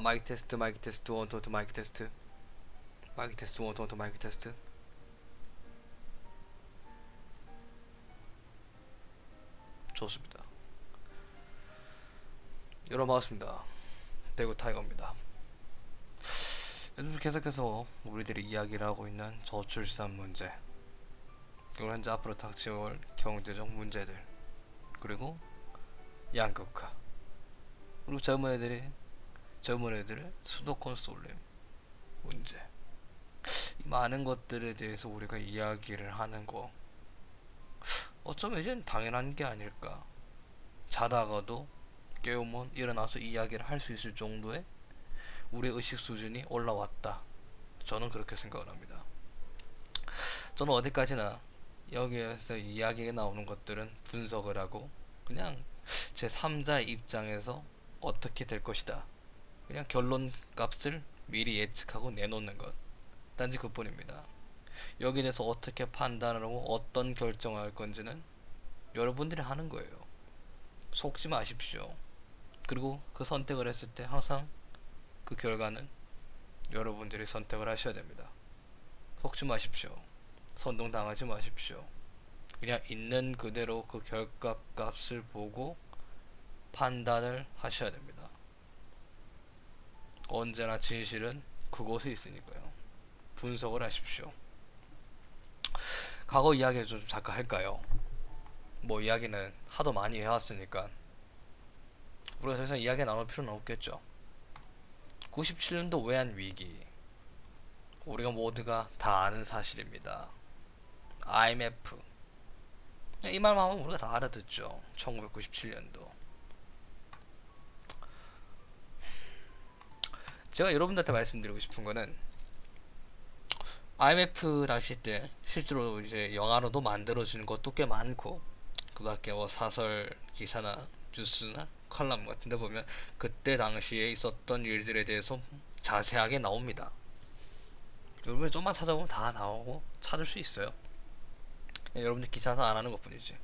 마이크 테스트 마이크 테스트 원투 마이크 테스트 마이크 테스트 원투 마이크 테스트. 좋습니다. 여러분 반갑습니다. 대구 타이거입니다. 요즘 계속해서 우리들이 이야기를 하고 있는 저출산 문제, 그리고 현재 앞으로 닥쳐올 경제적 문제들, 그리고 양극화, 그리고 젊은 애들의 수도권 쏠림 문제, 이 많은 것들에 대해서 우리가 이야기를 하는 거, 어쩌면 이젠 당연한 게 아닐까. 자다가도 깨우면 일어나서 이야기를 할 수 있을 정도의 우리의 의식 수준이 올라왔다. 저는 그렇게 생각을 합니다. 저는 어디까지나 여기에서 이야기가 나오는 것들은 분석을 하고 그냥 제 3자의 입장에서 어떻게 될 것이다, 그냥 결론 값을 미리 예측하고 내놓는 것, 단지 그뿐입니다. 여기에 대해서 어떻게 판단을 하고 어떤 결정을 할 건지는 여러분들이 하는 거예요. 속지 마십시오. 그리고 그 선택을 했을 때 항상 그 결과는 여러분들이 선택을 하셔야 됩니다. 속지 마십시오. 선동당하지 마십시오. 그냥 있는 그대로 그 결과값을 보고 판단을 하셔야 됩니다. 언제나 진실은 그곳에 있으니까요. 분석을 하십시오. 과거 이야기를 좀 잠깐 할까요? 뭐 이야기는 하도 많이 해왔으니까 우리가 더 이상 이야기 나눌 필요는 없겠죠. 97년도 외환위기, 우리가 모두가 다 아는 사실입니다. IMF, 이 말만 하면 우리가 다 알아듣죠. 1997년도. 제가 여러분들한테 말씀드리고 싶은 거는 IMF 당시 때 실제로 이제 영화로도 만들어지는 것도 꽤 많고, 그 밖에 뭐 사설 기사나 뉴스나 칼럼 같은 데 보면 그때 당시에 있었던 일들에 대해서 자세하게 나옵니다. 여러분이 좀만 찾아보면 다 나오고 찾을 수 있어요. 여러분들 귀찮아서 안 하는 것 뿐이지.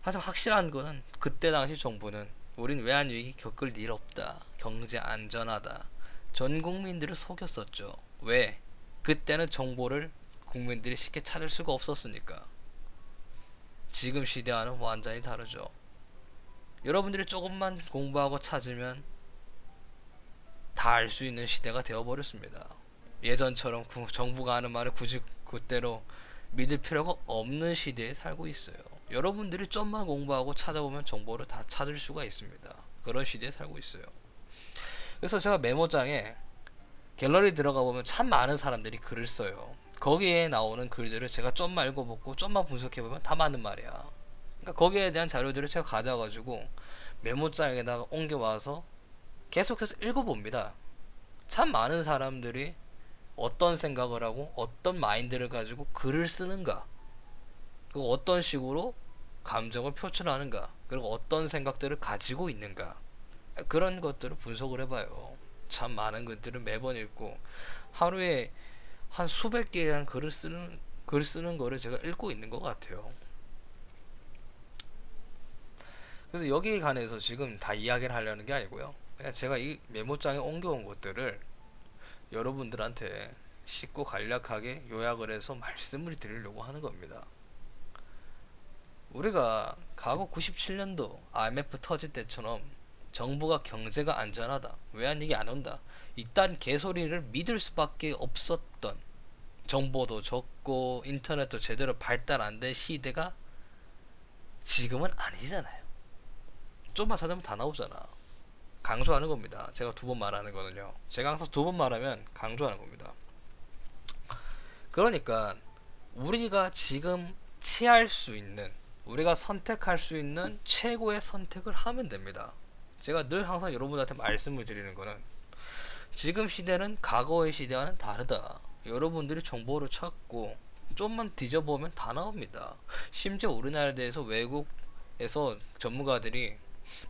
하지만 확실한 거는 그때 당시 정부는 우린 외환위기 겪을 일 없다, 경제 안전하다, 전 국민들을 속였었죠. 왜? 그때는 정보를 국민들이 쉽게 찾을 수가 없었으니까. 지금 시대와는 완전히 다르죠. 여러분들이 조금만 공부하고 찾으면 다 알 수 있는 시대가 되어버렸습니다. 예전처럼 정부가 하는 말을 굳이 그대로 믿을 필요가 없는 시대에 살고 있어요. 여러분들이 좀만 공부하고 찾아보면 정보를 다 찾을 수가 있습니다. 그런 시대에 살고 있어요. 그래서 제가 메모장에 갤러리 들어가 보면 참 많은 사람들이 글을 써요. 거기에 나오는 글들을 제가 좀만 읽어보고 좀만 분석해보면 다 맞는 말이야. 그러니까 거기에 대한 자료들을 제가 가져가지고 메모장에다가 옮겨와서 계속해서 읽어봅니다. 참 많은 사람들이 어떤 생각을 하고 어떤 마인드를 가지고 글을 쓰는가, 그리고 어떤 식으로 감정을 표출하는가, 그리고 어떤 생각들을 가지고 있는가, 그런 것들을 분석을 해봐요. 참 많은 것들을 매번 읽고 하루에 한 수백 개에 대한 글 쓰는 거를 제가 읽고 있는 것 같아요. 그래서 여기에 관해서 지금 다 이야기를 하려는 게 아니고요. 그냥 제가 이 메모장에 옮겨온 것들을 여러분들한테 쉽고 간략하게 요약을 해서 말씀을 드리려고 하는 겁니다. 우리가 과거 97년도 IMF 터질 때처럼 정부가 경제가 안전하다, 외환위기 안 온다, 이딴 개소리를 믿을 수밖에 없었던, 정보도 적고 인터넷도 제대로 발달 안 된 시대가 지금은 아니잖아요. 좀만 찾으면 다 나오잖아. 강조하는 겁니다. 제가 두 번 말하는 거는요. 제가 항상 두 번 말하면 강조하는 겁니다. 그러니까 우리가 지금 취할 수 있는, 우리가 선택할 수 있는 최고의 선택을 하면 됩니다. 제가 늘 항상 여러분들한테 말씀을 드리는 거는 지금 시대는 과거의 시대와는 다르다. 여러분들이 정보를 찾고 좀만 뒤져보면 다 나옵니다. 심지어 우리나라에 대해서 외국에서 전문가들이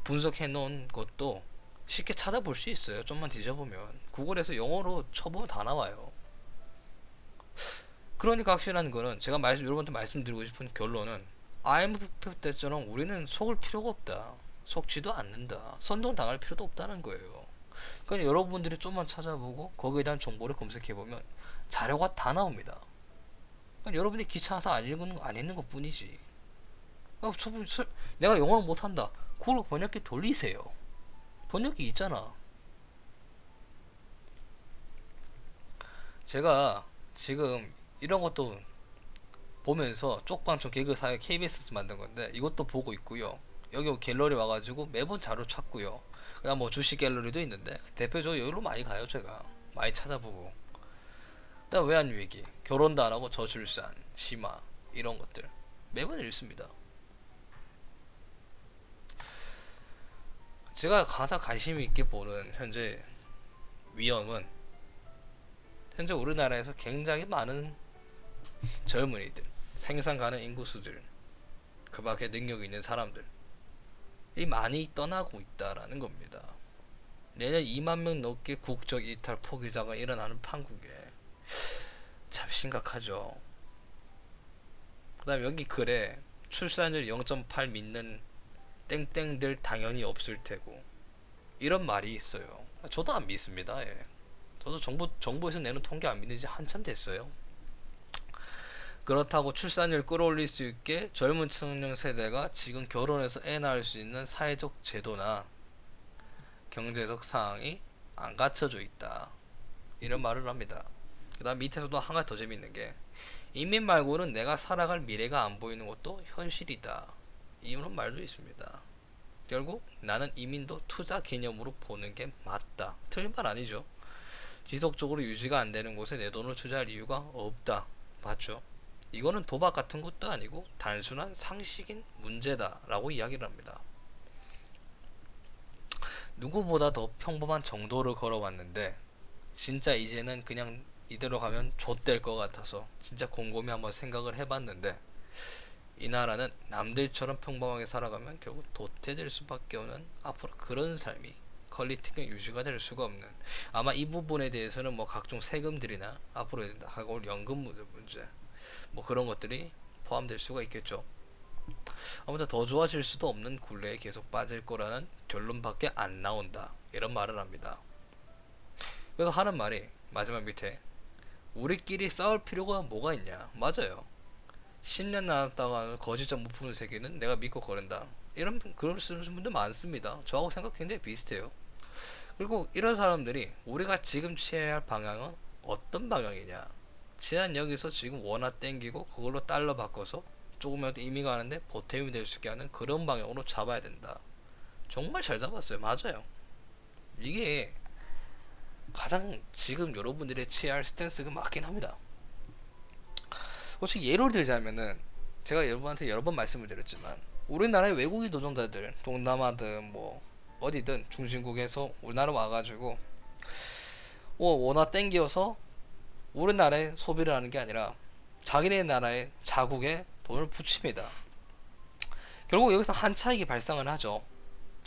분석해 놓은 것도 쉽게 찾아볼 수 있어요. 좀만 뒤져보면 구글에서 영어로 쳐보면 다 나와요. 그러니까 확실한 거는 제가 여러분한테 말씀드리고 싶은 결론은 IMF 때처럼 우리는 속을 필요가 없다. 속지도 않는다. 선동 당할 필요도 없다는 거예요. 그냥 여러분들이 좀만 찾아보고 거기에 대한 정보를 검색해보면 자료가 다 나옵니다. 그냥 여러분이 귀찮아서 안 읽는 것 뿐이지. 내가 영어를 못한다. 구글 번역기 돌리세요. 번역기 있잖아. 제가 지금 이런 것도 보면서 쪽방촌 개그 사회 KBS에서 만든 건데 이것도 보고 있고요. 여기 갤러리 와가지고 매번 자료 찾고요. 그냥 뭐 주식 갤러리도 있는데 대표적으로 여기로 많이 가요. 제가 많이 찾아보고. 그다음 외환위기, 결혼도 안 하고 저출산, 심화 이런 것들 매번 읽습니다. 제가 가장 관심 있게 보는 현재 위험은 현재 우리나라에서 굉장히 많은 젊은이들, 생산 가능 인구수들, 그 밖에 능력이 있는 사람들이 많이 떠나고 있다라는 겁니다. 내년 2만 명 넘게 국적 이탈 포기자가 일어나는 판국에 참 심각하죠. 그 다음 여기 글에 출산율 0.8 믿는 땡땡들 당연히 없을 테고 이런 말이 있어요. 저도 안 믿습니다. 예. 저도 정부에서 내는 통계 안 믿는 지 한참 됐어요. 그렇다고 출산율 끌어올릴 수 있게 젊은 청년 세대가 지금 결혼해서 애 낳을 수 있는 사회적 제도나 경제적 상황이 안 갖춰져 있다. 이런 말을 합니다. 그 다음 밑에서도 한 가지 더 재밌는 게 이민 말고는 내가 살아갈 미래가 안 보이는 것도 현실이다. 이런 말도 있습니다. 결국 나는 이민도 투자 개념으로 보는 게 맞다. 틀린 말 아니죠. 지속적으로 유지가 안 되는 곳에 내 돈을 투자할 이유가 없다. 맞죠? 이거는 도박 같은 것도 아니고 단순한 상식인 문제다라고 이야기를 합니다. 누구보다 더 평범한 정도를 걸어왔는데 진짜 이제는 그냥 이대로 가면 좆될 것 같아서 진짜 곰곰이 한번 생각을 해봤는데 이 나라는 남들처럼 평범하게 살아가면 결국 도태될 수밖에 없는 앞으로 그런 삶이 퀄리티가 유지가 될 수가 없는 아마 이 부분에 대해서는 뭐 각종 세금들이나 앞으로 하고 올 연금 문제 뭐 그런 것들이 포함될 수가 있겠죠. 아무튼 더 좋아질 수도 없는 굴레에 계속 빠질 거라는 결론밖에 안 나온다. 이런 말을 합니다. 그래서 하는 말이 마지막 밑에 우리끼리 싸울 필요가 뭐가 있냐. 맞아요. 10년 나왔다가 거짓 정보 푸는 세계는 내가 믿고 거른다. 이런 글을 쓰는 분들 많습니다. 저하고 생각 굉장히 비슷해요. 그리고 이런 사람들이 우리가 지금 취해야 할 방향은 어떤 방향이냐. 지난 여기서 지금 원화 땡기고 그걸로 달러 바꿔서 조금이라도 의미가 하는데 보탬이 될 수 있게 하는 그런 방향으로 잡아야 된다. 정말 잘 잡았어요. 맞아요. 이게 가장 지금 여러분들의 취해야 할 스탠스가 맞긴 합니다. 혹시 예를 들자면은 제가 여러분한테 여러 번 말씀을 드렸지만 우리나라의 외국인 노동자들 동남아든 뭐 어디든 중심국에서 우리나라 와가지고 원화 땡겨서 우리나라에 소비를 하는 게 아니라 자기네 나라의 자국에 돈을 붙입니다. 결국 여기서 한 차익이 발생을 하죠.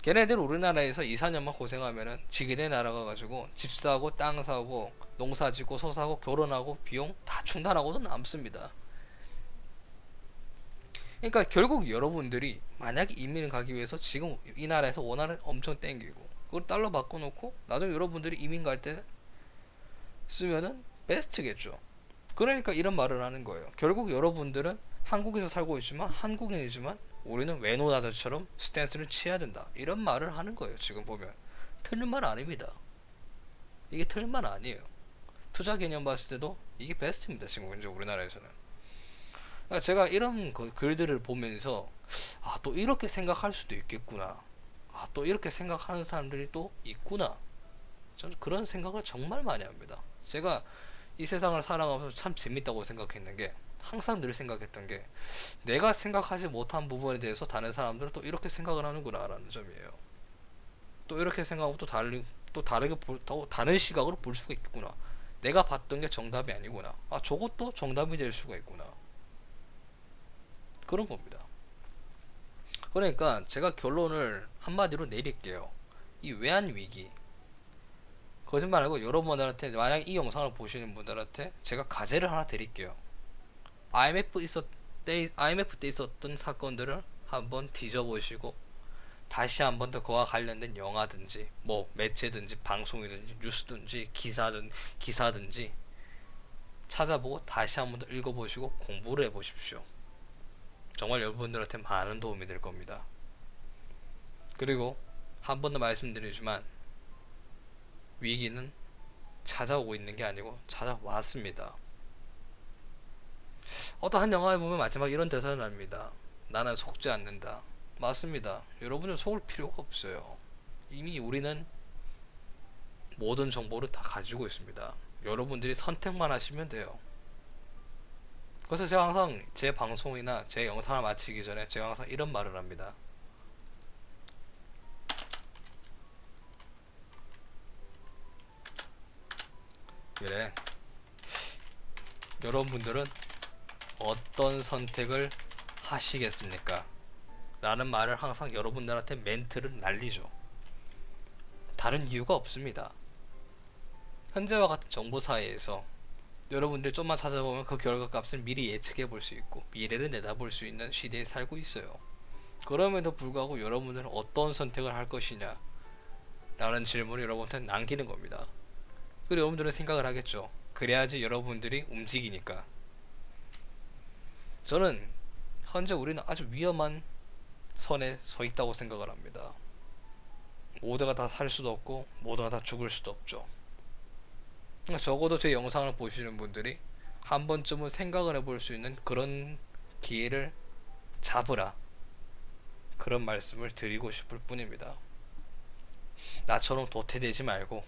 걔네들 우리나라에서 2, 4년만 고생하면은 지기네 나라가 가지고 집 사고 땅 사고 농사 짓고 소 사고 결혼하고 비용 다 충당하고도 남습니다. 그러니까 결국 여러분들이 만약에 이민을 가기 위해서 지금 이 나라에서 원화를 엄청 땡기고 그걸 달러 바꿔놓고 나중에 여러분들이 이민 갈 때 쓰면은 베스트겠죠. 그러니까 이런 말을 하는 거예요. 결국 여러분들은 한국에서 살고 있지만 한국인이지만 우리는 외노나들처럼 스탠스를 취해야 된다. 이런 말을 하는 거예요. 지금 보면 틀린 말 아닙니다. 이게 틀린 말 아니에요. 투자 개념 봤을 때도 이게 베스트입니다. 지금 현재 우리나라에서는. 그러니까 제가 이런 글들을 보면서 또 이렇게 생각할 수도 있겠구나. 또 이렇게 생각하는 사람들이 또 있구나. 저는 그런 생각을 정말 많이 합니다. 제가 이 세상을 살아가면서 참 재밌다고 생각했는 게 항상 늘 생각했던 게 내가 생각하지 못한 부분에 대해서 다른 사람들은 또 이렇게 생각을 하는구나 라는 점이에요. 또 이렇게 생각하고 또 다르게 또 다른 시각으로 볼 수가 있겠구나. 내가 봤던 게 정답이 아니구나. 저것도 정답이 될 수가 있구나. 그런 겁니다. 그러니까 제가 결론을 한마디로 내릴게요. 이 외환위기 거짓말 말고 여러분들한테 만약 이 영상을 보시는 분들한테 제가 과제를 하나 드릴게요. IMF 때 있었던 사건들을 한번 뒤져보시고 다시 한 번 더 그와 관련된 영화든지 뭐 매체든지 방송이든지 뉴스든지 기사든지 찾아보고 다시 한 번 더 읽어보시고 공부를 해보십시오. 정말 여러분들한테 많은 도움이 될 겁니다. 그리고 한 번 더 말씀드리지만 위기는 찾아오고 있는 게 아니고 찾아왔습니다. 어떠한 영화에 보면 마지막 이런 대사를 납니다. 나는 속지 않는다. 맞습니다. 여러분은 속을 필요가 없어요. 이미 우리는 모든 정보를 다 가지고 있습니다. 여러분들이 선택만 하시면 돼요. 그래서 제가 항상 제 방송이나 제 영상을 마치기 전에 제가 항상 이런 말을 합니다. 그래, 여러분들은 어떤 선택을 하시겠습니까? 라는 말을 항상 여러분들한테 멘트를 날리죠. 다른 이유가 없습니다. 현재와 같은 정보 사회에서 여러분들 좀만 찾아보면 그 결과 값을 미리 예측해 볼 수 있고 미래를 내다볼 수 있는 시대에 살고 있어요. 그럼에도 불구하고 여러분들은 어떤 선택을 할 것이냐 라는 질문을 여러분한테 남기는 겁니다. 그리고 여러분들은 생각을 하겠죠. 그래야지 여러분들이 움직이니까. 저는 현재 우리는 아주 위험한 선에 서 있다고 생각을 합니다. 모두가 다 살 수도 없고 모두가 다 죽을 수도 없죠. 그러니까 적어도 제 영상을 보시는 분들이 한 번쯤은 생각을 해볼 수 있는 그런 기회를 잡으라, 그런 말씀을 드리고 싶을 뿐입니다. 나처럼 도태되지 말고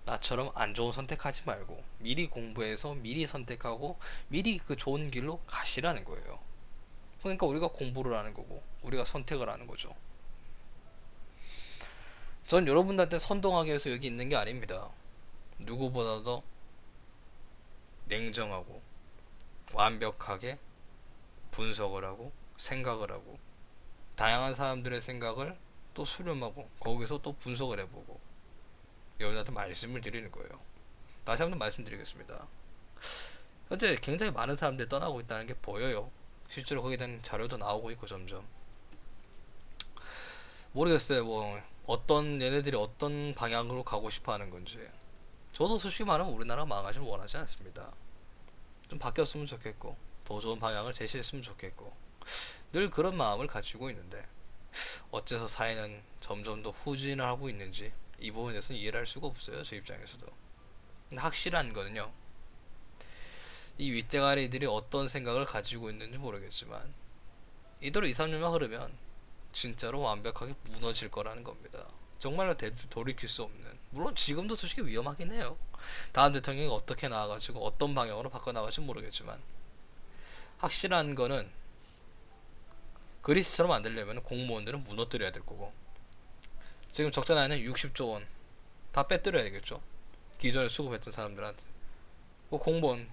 나처럼 안 좋은 선택하지 말고 미리 공부해서 미리 선택하고 미리 그 좋은 길로 가시라는 거예요. 그러니까 우리가 공부를 하는 거고 우리가 선택을 하는 거죠. 전 여러분들한테 선동하기 위해서 여기 있는 게 아닙니다. 누구보다도 냉정하고 완벽하게 분석을 하고 생각을 하고 다양한 사람들의 생각을 또 수렴하고 거기서 또 분석을 해보고 여러분한테 말씀을 드리는 거예요. 다시 한번 말씀드리겠습니다. 현재 굉장히 많은 사람들이 떠나고 있다는 게 보여요. 실제로 거기에 대한 자료도 나오고 있고 점점. 모르겠어요. 뭐 어떤 얘네들이 어떤 방향으로 가고 싶어 하는 건지. 저도 솔직히 말하면 우리나라 망하지는 원하지 않습니다. 좀 바뀌었으면 좋겠고 더 좋은 방향을 제시했으면 좋겠고 늘 그런 마음을 가지고 있는데 어째서 사회는 점점 더 후진을 하고 있는지 이 부분에 대해서는 이해를 할 수가 없어요. 제 입장에서도. 근데 확실한 거는요, 이 윗대가리들이 어떤 생각을 가지고 있는지 모르겠지만 이대로 2, 3년만 흐르면 진짜로 완벽하게 무너질 거라는 겁니다. 정말로 돌이킬 수 없는. 물론 지금도 솔직히 위험하긴 해요. 다음 대통령이 어떻게 나와가지고 어떤 방향으로 바꿔나갈지 모르겠지만 확실한 거는 그리스처럼 안 되려면 공무원들은 무너뜨려야 될 거고 지금 적자 나는 60조 원 다 빼뜨려야겠죠. 기존에 수급했던 사람들한테. 뭐 공무원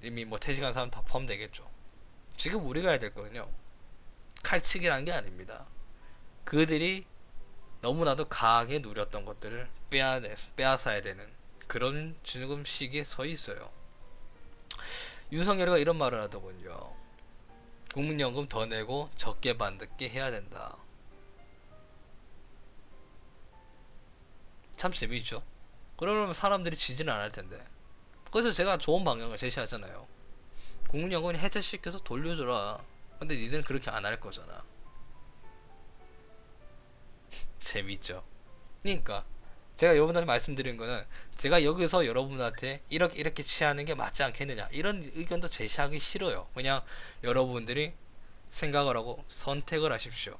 이미 뭐 퇴직한 사람 다 포함되겠죠. 지금 우리가 해야 될 거는요, 칼치기라는 게 아닙니다. 그들이 너무나도 강하게 누렸던 것들을 빼앗아야 되는 그런 지금 시기에 서 있어요. 윤석열이가 이런 말을 하더군요. 국민연금 더 내고 적게 받게 해야 된다. 참 재미있죠. 그러면 사람들이 지지는 않을 텐데. 그래서 제가 좋은 방향을 제시하잖아요. 국민연금을 해제시켜서 돌려줘라. 근데 니들은 그렇게 안 할 거잖아. 재밌죠. 그러니까 제가 여러분한테 말씀드린 거는 제가 여기서 여러분한테 이렇게 취하는 게 맞지 않겠느냐 이런 의견도 제시하기 싫어요. 그냥 여러분들이 생각을 하고 선택을 하십시오.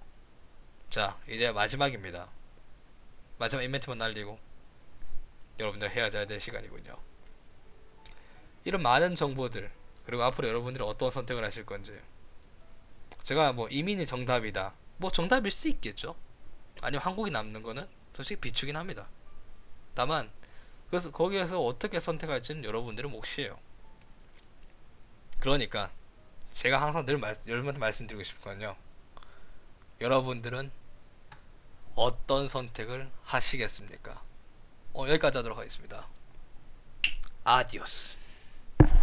자, 이제 마지막입니다. 마지막 이벤트만 날리고 여러분들 헤어져야 될 시간이군요. 이런 많은 정보들 그리고 앞으로 여러분들이 어떤 선택을 하실 건지 제가 뭐 이민이 정답이다 뭐 정답일 수 있겠죠. 아니면 한국이 남는 거는 솔직히 비추긴 합니다. 다만 그래서 거기에서 어떻게 선택할지는 여러분들의 몫이에요. 그러니까 제가 항상 늘 여러분한테 말씀드리고 싶은 건요, 여러분들은 어떤 선택을 하시겠습니까? 여기까지 하도록 하겠습니다. 아디오스.